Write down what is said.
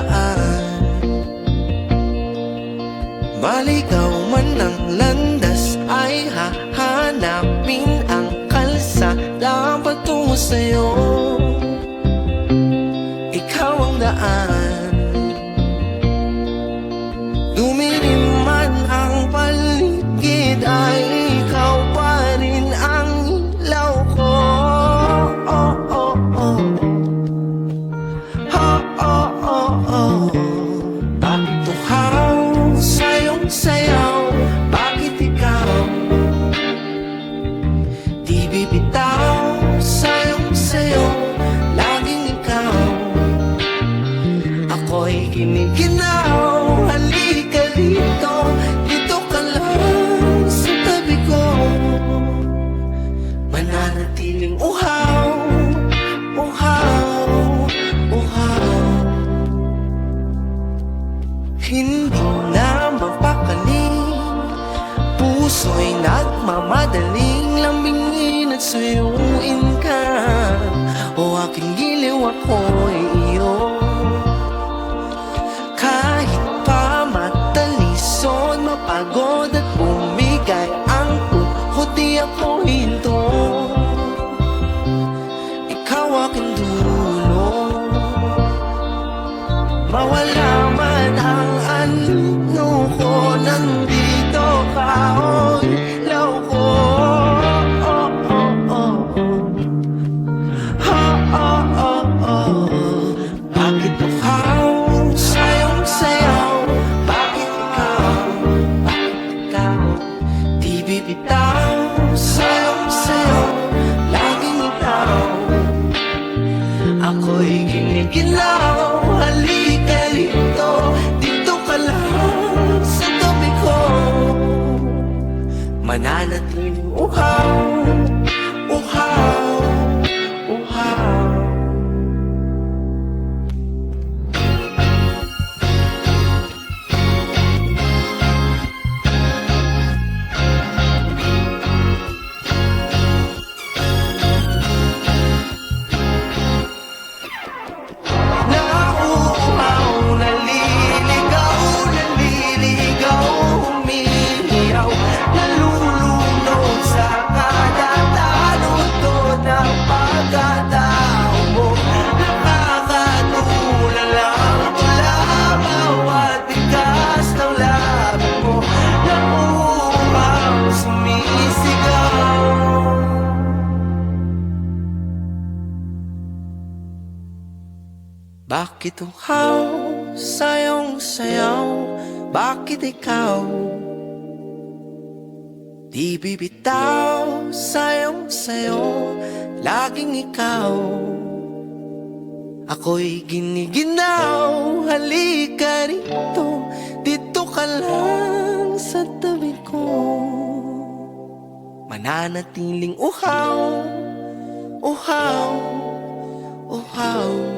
daan. Maligaw man ang landas ay hahanapin ang kalsada patungo sa'yo. Ikaw ang daan. Dumilim man ang paligid ay ikaw pa rin ang ilaw ko. Oh, oh, oh. Oh, oh, oh, oh. Bakit tuhaw sa'yong sayaw? Bakit ikaw di bibitaw sa'yong sayo? Laging ikaw. Ako'y giniginaw. Halika dito, dito ka lang sa tabi ko. Mananatiling uhaw, uhaw, uhaw. Hindi na mapakaling, puso'y nagmamadaling lambingin at suyuin ka. O aking giliw, ako'y iyo. Kahit pa matalisod, mapagod at bumigay ang tuhod, di ako hinto. Ikaw aking dulo. Mawala man ang ano ko, nandito ka, oh, ilaw ko. Oh, oh, oh, oh. Oh, oh, oh, oh. Bakit uhaw sa'yong sayaw? Bakit ikaw di bibitaw sa'yong sayo? Laging ikaw. Ako'y giniginaw. Halika rito, dito ka lang sa tabi ko. Mananatiling uhaw, uhaw, uhaw. Nauuhaw, naliligaw, naliligaw, humihiyaw, nalulunod sa kadatalutod ng pagkatao mo. Nakakatulala mula bawat bigas ng labi mo. Nauuhaw, sumisigaw. Bakit uhaw sa'yong sayaw? Bakit ikaw di bibitaw sa'yong sayo? Laging ikaw. Ako'y giniginaw. Halika rito, dito ka lang sa tabi ko. Mananatiling uhaw, uhaw, uhaw.